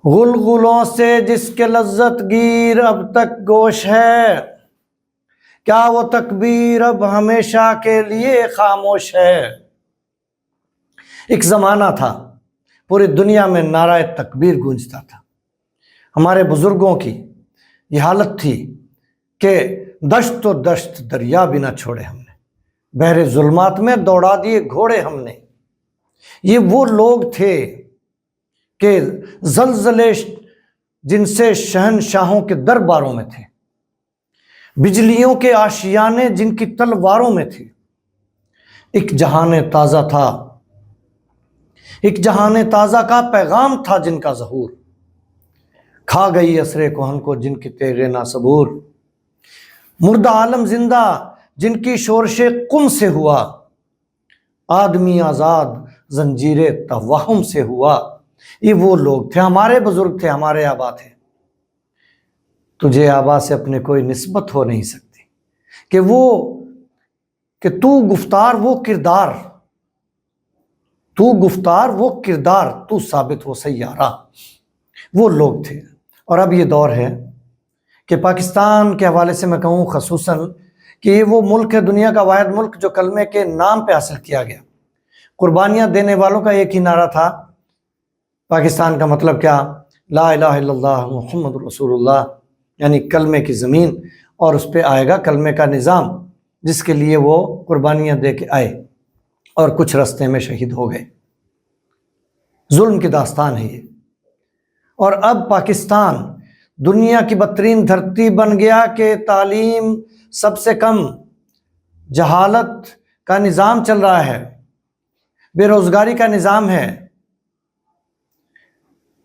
غلغلوں سے جس کے لذت گیر اب تک گوش ہے، کیا وہ تکبیر اب ہمیشہ کے لیے خاموش ہے؟ ایک زمانہ تھا پوری دنیا میں نعرہ تکبیر گونجتا تھا۔ ہمارے بزرگوں کی یہ حالت تھی کہ دشت و دشت دریا بھی نہ چھوڑے ہم نے، بحر ظلمات میں دوڑا دیے گھوڑے ہم نے۔ یہ وہ لوگ تھے کہ زلزلے جن سے شہنشاہوں کے درباروں میں تھے، بجلیوں کے آشیانے جن کی تلواروں میں تھے۔ ایک جہان تازہ تھا، ایک جہان تازہ کا پیغام تھا جن کا ظہور، کھا گئی عصر کہن کو جن کی تیغ ناصبور۔ مردہ عالم زندہ جن کی شورش قم سے ہوا، آدمی آزاد زنجیر توہم سے ہوا۔ یہ وہ لوگ تھے، ہمارے بزرگ تھے، ہمارے آبا تھے۔ تجھے آبا سے اپنے کوئی نسبت ہو نہیں سکتی کہ تو گفتار وہ کردار، تو گفتار وہ کردار، تو ثابت ہو سیارہ۔ وہ لوگ تھے۔ اور اب یہ دور ہے کہ پاکستان کے حوالے سے میں کہوں خصوصاً کہ یہ وہ ملک ہے، دنیا کا واحد ملک جو کلمے کے نام پہ حاصل کیا گیا۔ قربانیاں دینے والوں کا ایک ہی نعرہ تھا، پاکستان کا مطلب کیا؟ لا الہ الا اللہ محمد رسول اللہ، یعنی کلمے کی زمین، اور اس پہ آئے گا کلمے کا نظام، جس کے لیے وہ قربانیاں دے کے آئے اور کچھ رستے میں شہید ہو گئے۔ ظلم کی داستان ہے یہ۔ اور اب پاکستان دنیا کی بدترین دھرتی بن گیا کہ تعلیم سب سے کم، جہالت کا نظام چل رہا ہے، بے روزگاری کا نظام ہے،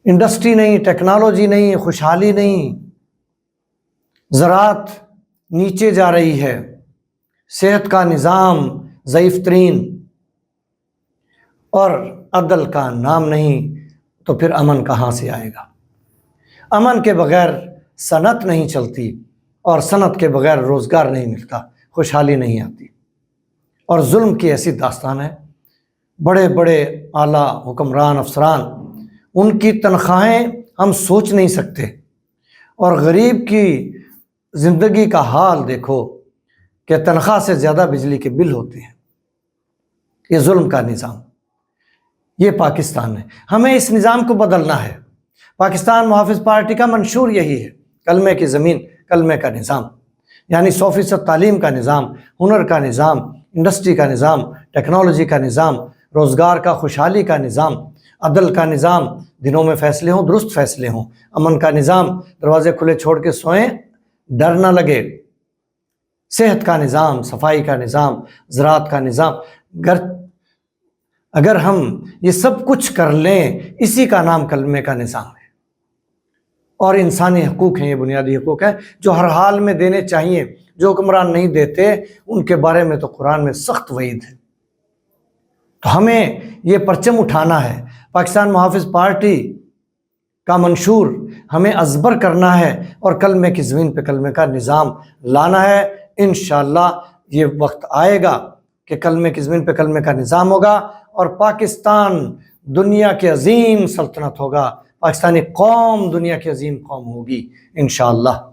انڈسٹری نہیں، ٹیکنالوجی نہیں، خوشحالی نہیں، زراعت نیچے جا رہی ہے، صحت کا نظام ضعیف ترین، اور عدل کا نام نہیں، تو پھر امن کہاں سے آئے گا؟ امن کے بغیر صنعت نہیں چلتی، اور صنعت کے بغیر روزگار نہیں ملتا، خوشحالی نہیں آتی۔ اور ظلم کی ایسی داستان ہے، بڑے بڑے اعلیٰ حکمران افسران، ان کی تنخواہیں ہم سوچ نہیں سکتے، اور غریب کی زندگی کا حال دیکھو کہ تنخواہ سے زیادہ بجلی کے بل ہوتے ہیں۔ یہ ظلم کا نظام، یہ پاکستان ہے۔ ہمیں اس نظام کو بدلنا ہے۔ پاکستان محافظ پارٹی کا منشور یہی ہے، کلمے کی زمین، کلمے کا نظام، یعنی 100% تعلیم کا نظام، ہنر کا نظام، انڈسٹری کا نظام، ٹیکنالوجی کا نظام، روزگار کا، خوشحالی کا نظام، عدل کا نظام، دنوں میں فیصلے ہوں، درست فیصلے ہوں، امن کا نظام، دروازے کھلے چھوڑ کے سوئیں، ڈر نہ لگے، صحت کا نظام، صفائی کا نظام، زراعت کا نظام۔ اگر ہم یہ سب کچھ کر لیں، اسی کا نام کلمے کا نظام ہے۔ اور انسانی حقوق ہیں، یہ بنیادی حقوق ہیں جو ہر حال میں دینے چاہیے۔ جو حکمران نہیں دیتے ان کے بارے میں تو قرآن میں سخت وعید ہے۔ تو ہمیں یہ پرچم اٹھانا ہے، پاکستان محافظ پارٹی کا منشور ہمیں ازبر کرنا ہے، اور کلمے کی زمین پہ کلمے کا نظام لانا ہے۔ انشاءاللہ یہ وقت آئے گا کہ کلمے کی زمین پہ کلمے کا نظام ہوگا، اور پاکستان دنیا کی عظیم سلطنت ہوگا، پاکستانی قوم دنیا کی عظیم قوم ہوگی انشاءاللہ۔